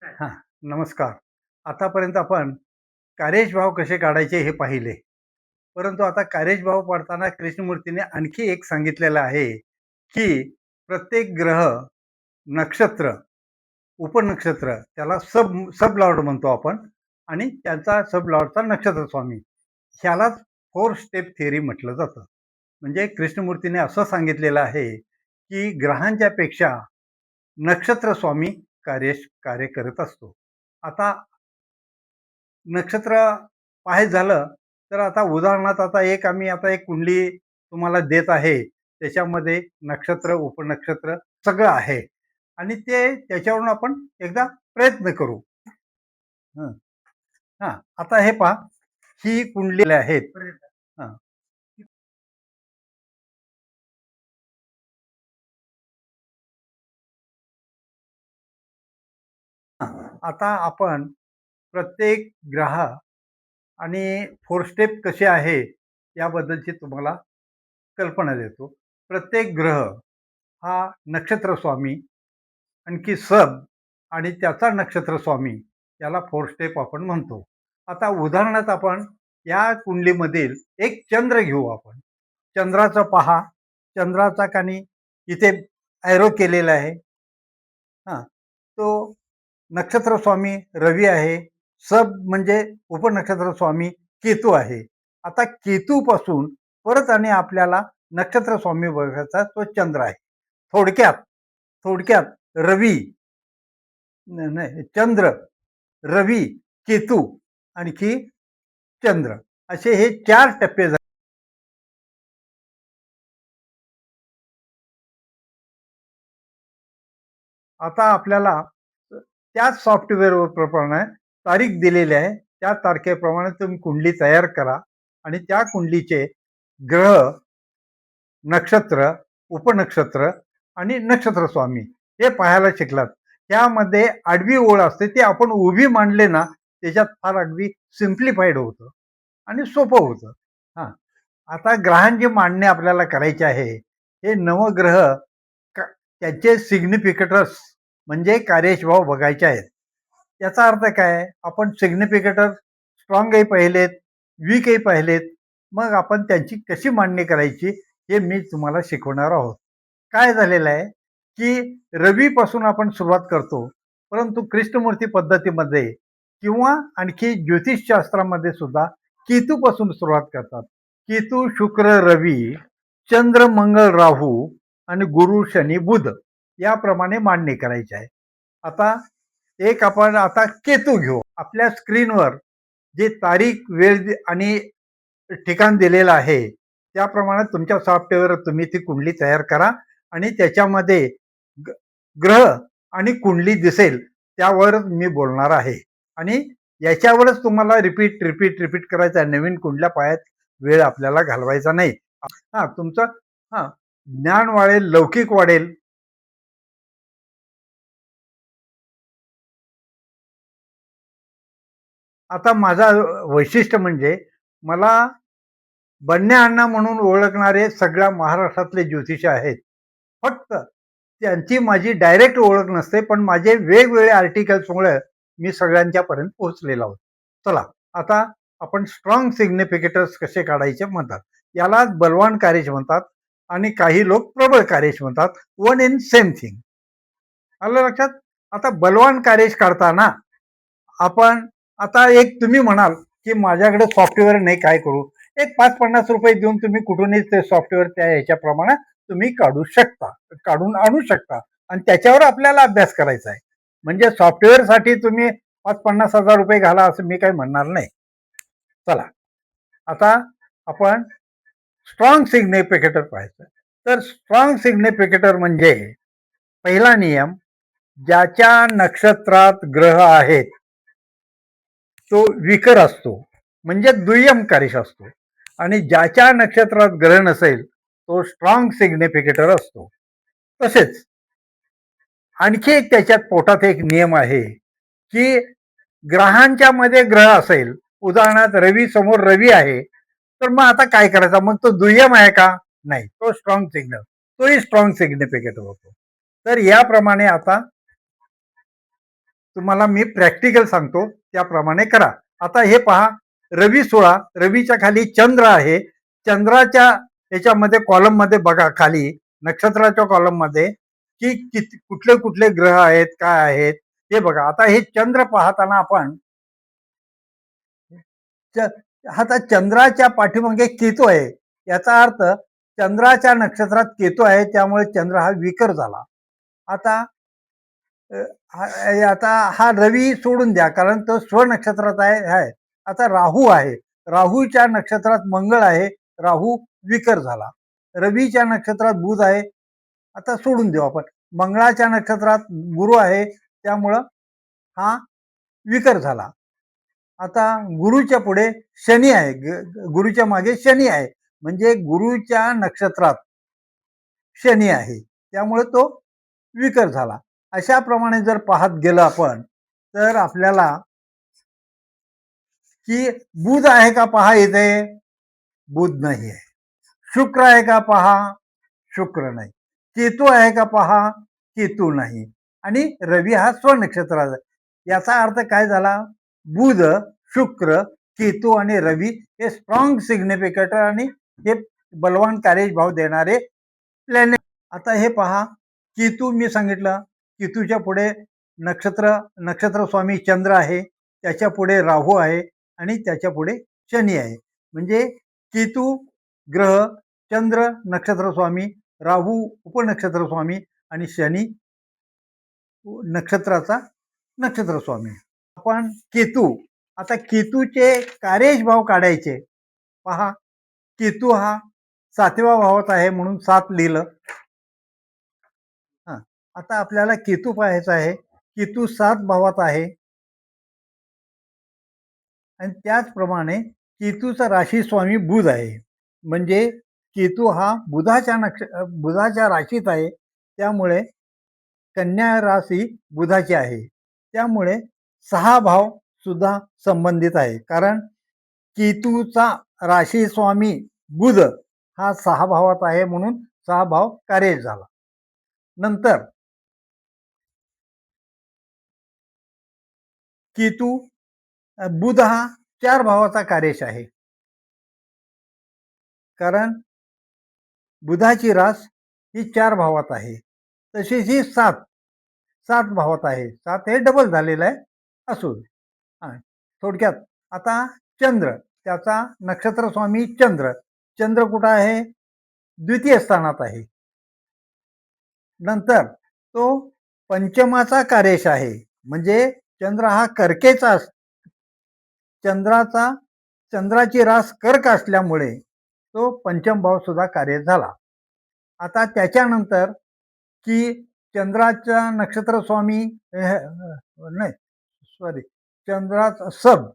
हां, नमस्कार. आतापर्यंत आपण कार्येशभाव कसे काढायचे हे पाहिले. परंतु आता कार्येशभाव पाडताना कृष्णमूर्तीने आणखी एक सांगितलेलं आहे, की प्रत्येक ग्रह, नक्षत्र, उपनक्षत्र त्याला सब लॉर्ड म्हणतो आपण आणि त्यांचा सब लॉर्डचा नक्षत्र स्वामी. ह्यालाच 4 स्टेप थिअरी म्हटलं जातं. म्हणजे कृष्णमूर्तीने असं सांगितलेलं आहे, की ग्रहांच्या पेक्षा नक्षत्र स्वामी कार्य करत असतो. आता नक्षत्र पाहायचं झालं, तर आता उदाहरणार्थ आता एक कुंडली तुम्हाला देत आहे. त्याच्यामध्ये नक्षत्र, उपनक्षत्र सगळं आहे आणि त्याच्यावरून आपण एकदा प्रयत्न करू. हं, हां. आता हे पहा, ही कुंडली आहेत. हां, हां. आता आपण प्रत्येक ग्रह आणि 4 स्टेप कसे आहे, याबद्दलची तुम्हाला कल्पना देतो. प्रत्येक ग्रह हा नक्षत्र स्वामी, आणखी सब आणि त्याचा नक्षत्र स्वामी याला 4 स्टेप आपण म्हणतो. आता उदाहरणार्थ आपण या कुंडलीमधील एक चंद्र घेऊ आपण. चंद्राचं पहा, चंद्राचा कानी इथे एरो केलेला आहे. हां, तो नक्षत्र स्वामी रवी आहे. सब म्हणजे उपनक्षत्र स्वामी केतू आहे. आता केतूपासून परत आणि आपल्याला नक्षत्र स्वामी बघायचा तो चंद्र आहे. थोडक्यात थोडक्यात रवी नाही चंद्र, रवी, केतू आणखी चंद्र असे हे 4 टप्पे झाले. आता आपल्याला त्याच सॉफ्टवेअर प्रमाणे तारीख दिलेली आहे. त्या तारखेप्रमाणे तुम्ही कुंडली तयार करा आणि त्या कुंडलीचे ग्रह, नक्षत्र, उपनक्षत्र आणि नक्षत्र स्वामी हे पाहायला शिकलात. त्यामध्ये आडवी ओळ असते ती आपण उभी मांडले ना, त्याच्यात फार अगदी सिम्प्लिफाईड होतं आणि सोपं होतं. हां, आता ग्रहांची मांडणी आपल्याला करायची आहे. हे नवग्रह त्याचे सिग्निफिकेटर्स म्हणजे कार्येशभाव बघायचे आहेत. याचा अर्थ काय? आपण सिग्निफिकेटर स्ट्रॉंगही पाहिलेत, वीकही पाहिलेत. मग आपण त्यांची कशी मांडणी करायची हे मी तुम्हाला शिकवणार आहोत. काय झालेलं आहे, की रवीपासून आपण सुरुवात करतो. परंतु कृष्णमूर्ती पद्धतीमध्ये किंवा आणखी ज्योतिषशास्त्रामध्ये सुद्धा केतूपासून सुरुवात करतात. केतू, शुक्र, रवी, चंद्र, मंगळ, राहू आणि गुरु, शनी, बुध याप्रमाणे मांडणी करायची आहे. आता आपण आता केतू घेऊ. आपल्या स्क्रीनवर जे तारीख, वेळ आणि ठिकाण दिलेलं आहे, त्याप्रमाणे तुमच्या सॉफ्टवेअर तुम्ही ती कुंडली तयार करा आणि त्याच्यामध्ये ग्रह आणि कुंडली दिसेल त्यावर मी बोलणार आहे आणि याच्यावरच तुम्हाला रिपीट करायचं आहे. नवीन कुंडल्या पायात वेळ आपल्याला घालवायचा नाही. हां, तुमचं हां, ज्ञान वाढेल, लौकिक वाढेल. आता माझा वैशिष्ट्य म्हणजे मला बन्या अण्णा म्हणून ओळखणारे सगळ्या महाराष्ट्रातले ज्योतिषी आहेत. फक्त त्यांची माझी डायरेक्ट ओळख नसते, पण माझे वेगवेगळे आर्टिकल्समुळे मी सगळ्यांच्यापर्यंत पोहोचलेलो आहोत. चला, आता आपण स्ट्रॉंग सिग्निफिकेटर्स कसे काढायचे म्हणतात. यालाच बलवान कार्यश म्हणतात आणि काही लोक प्रबळ कार्यश म्हणतात. One in same thing. आलं लक्षात? आता बलवान कार्यश काढताना आपण आता एक तुम्ही म्हणाल, की माझ्याकडे सॉफ्टवेअर नाही काय करू? एक ₹5-50 देऊन तुम्ही कुठूनही ते सॉफ्टवेअर त्या ह्याच्याप्रमाणे तुम्ही काढून आणू शकता आणि त्याच्यावर आपल्याला अभ्यास करायचा आहे. म्हणजे सॉफ्टवेअरसाठी तुम्ही 5-50 हजार रुपये घाला असं मी काही म्हणणार नाही. चला, आता आपण स्ट्रॉंग सिग्निफिकेटर पाहायचं. तर स्ट्रॉंग सिग्निफिकेटर म्हणजे पहिला नियम, ज्याच्या नक्षत्रात ग्रह आहेत तो विकर असतो म्हणजे दुय्यम कार्यश असतो आणि ज्याच्या नक्षत्रात ग्रह नसेल तो स्ट्रॉंग सिग्निफिकेटर असतो. तसेच आणखी एक त्याच्यात पोटात एक नियम आहे, की ग्रहांच्या मध्ये ग्रह असेल, उदाहरणार्थ रवी समोर रवी आहे, तर मग आता काय करायचा? मग तो दुय्यम आहे का? नाही, तो स्ट्रॉंग सिग्नल, तोही स्ट्रॉंग सिग्निफिकेटर होतो. तर याप्रमाणे आता तुम्हाला मी प्रॅक्टिकल सांगतो त्याप्रमाणे करा. आता हे पहा, रवी 16, रवीच्या खाली चंद्र आहे. चंद्राच्या याच्यामध्ये कॉलम मध्ये बघा खाली नक्षत्राच्या कॉलम मध्ये की कुठले कुठले ग्रह आहेत, काय आहेत हे बघा. आता हे चंद्र पाहताना आपण आता चंद्राच्या पाठीमागे केतू आहे, याचा अर्थ चंद्राच्या नक्षत्रात केतू आहे, त्यामुळे चंद्र हा विकर झाला. आता आता हा रवी सोडून द्या, कारण तो स्वनक्षत्रात आहे. आता राहू आहे, राहूच्या नक्षत्रात मंगळ आहे, राहू विकर झाला. रवीच्या नक्षत्रात बुध आहे, आता सोडून देऊ आपण. मंगळाच्या नक्षत्रात गुरु आहे, त्यामुळं हा विकर झाला. आता गुरुच्या पुढे शनी आहे, गुरुच्या मागे शनी आहे, म्हणजे गुरुच्या नक्षत्रात शनी आहे, त्यामुळे तो विकर झाला. अशा प्रमाणे जर पाहत गेलं आपण तर आपल्याला की बुध आहे का पहा, इथे बुध नाही आहे. शुक्र आहे का पहा, शुक्र नाही. केतू आहे का पहा, केतू नाही. आणि रवी हा स्वनक्षत्राचा. याचा अर्थ काय झाला, बुध, शुक्र, केतू आणि रवी हे स्ट्रॉंग सिग्निफिकेटर आणि हे बलवान कार्यभाव देणारे प्लॅनेट. आता हे पहा, केतू मी सांगितलं, केतूच्या पुढे नक्षत्र स्वामी चंद्र आहे, त्याच्या पुढे राहू आहे आणि त्याच्या पुढे शनी आहे. म्हणजे केतू ग्रह, चंद्र नक्षत्र स्वामी, राहू उपनक्षत्र स्वामी आणि शनी नक्षत्राचा नक्षत्र स्वामी. आपण केतू, आता केतूचे कार्यभाव काढायचे. पहा, केतू हा 7व्या भावात आहे म्हणून 7 लिहिलं. आता आपल्याला केतू पाहायचा आहे. केतू 7 भावात आहे आणि त्याचप्रमाणे केतूचा राशी स्वामी बुध आहे. म्हणजे केतू हा बुधाच्या राशीत आहे, त्यामुळे कन्या राशी बुधाची आहे. त्यामुळे 6 भाव सुद्धा संबंधित आहे, कारण केतूचा राशी स्वामी बुध हा 6 भावात आहे म्हणून 6 भाव कार्य झाला. नंतर केतू बुध हा 4 भावाचा कार्यश आहे, कारण बुधाची रास ही 4 भावात आहे. तशीच ही 7 भावात आहे. 7 हे डबल झालेलं आहे. असो, थोडक्यात आता चंद्र, त्याचा नक्षत्र स्वामी चंद्र. चंद्र कुठं आहे, द्वितीय स्थानात आहे. नंतर तो पंचमाचा कार्यश आहे, म्हणजे चंद्र हा कर्केचा, चंद्राची रास कर्क असल्यामुळे तो पंचम भाव सुद्धा कार्य झाला. आता त्याच्यानंतर की चंद्राचा नक्षत्र स्वामी नाही, सॉरी, चंद्राचा सब,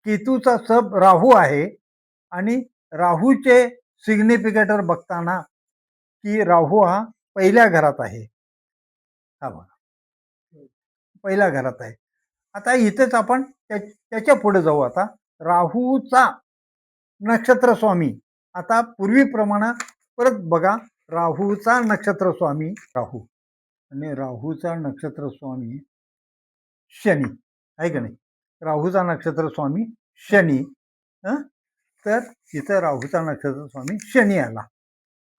केतूचा सब राहू आहे आणि राहूचे सिग्निफिकेटर बघताना की राहू हा पहिल्या घरात आहे. हा बघा, पहिल्या घरात आहे. आता इथेच आपण त्याच्या पुढे जाऊ. आता राहूचा नक्षत्र स्वामी, आता पूर्वीप्रमाणे परत बघा, राहूचा नक्षत्र स्वामी राहू आणि राहूचा नक्षत्र स्वामी शनी आहे का नाही. राहूचा नक्षत्र स्वामी शनी, तर इथं राहूचा नक्षत्र स्वामी शनी आला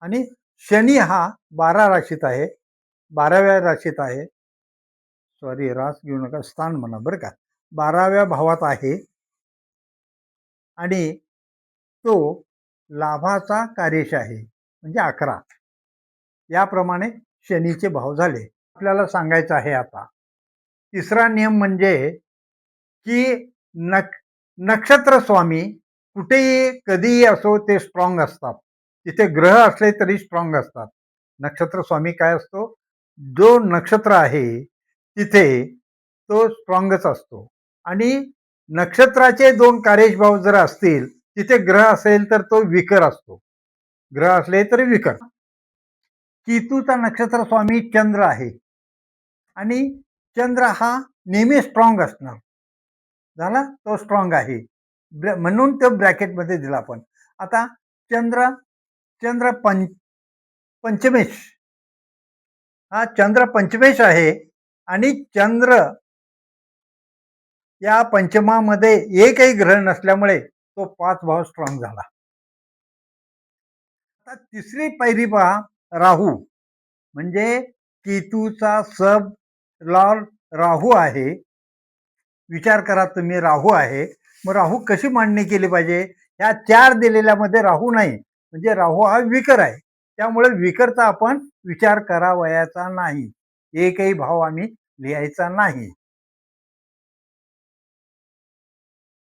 आणि शनी हा 12 राशीत आहे, 12व्या राशीत आहे. सॉरी, रास घेऊ नका, स्थान म्हणा बरं का. 12व्या भावात आहे आणि तो लाभाचा कार्यश आहे, म्हणजे 11. याप्रमाणे शनीचे भाव झाले. आपल्याला सांगायचं आहे आता तिसरा नियम म्हणजे की नक्षत्र स्वामी कुठेही कधीही असो ते स्ट्रॉंग असतात. तिथे ग्रह असले तरी स्ट्रॉंग असतात. नक्षत्र स्वामी काय असतो, जो नक्षत्र आहे तिथे तो स्ट्रॉंगच असतो. आणि नक्षत्राचे 2 कार्यभाव जर असतील, तिथे ग्रह असेल तर तो विकर असतो. ग्रह असले तरी विकर. केतूचा नक्षत्र स्वामी चंद्र आहे आणि चंद्र हा नेहमी स्ट्रॉंग असणार. झाला, तो स्ट्रॉंग आहे म्हणून तो ब्रॅकेटमध्ये दिला आपण. आता चंद्र पंचमेश, हा चंद्र पंचमेश आहे आणि चंद्र या पंचमामध्ये एकही ग्रह नसल्यामुळे तो 5 भाव स्ट्रॉंग झाला. आता तिसरी पायरी पहा, राहू. म्हणजे केतूचा सब लॉर्ड राहू आहे. विचार करा तुम्ही, राहू आहे. मग राहू कशी मांडणी केली पाहिजे? ह्या 4 दिलेल्यामध्ये राहू नाही, म्हणजे राहू हा विकर आहे. त्यामुळे विकरचा आपण विचार करावयाचा नाही. एकही भाव आम्ही लिहायचा नाही.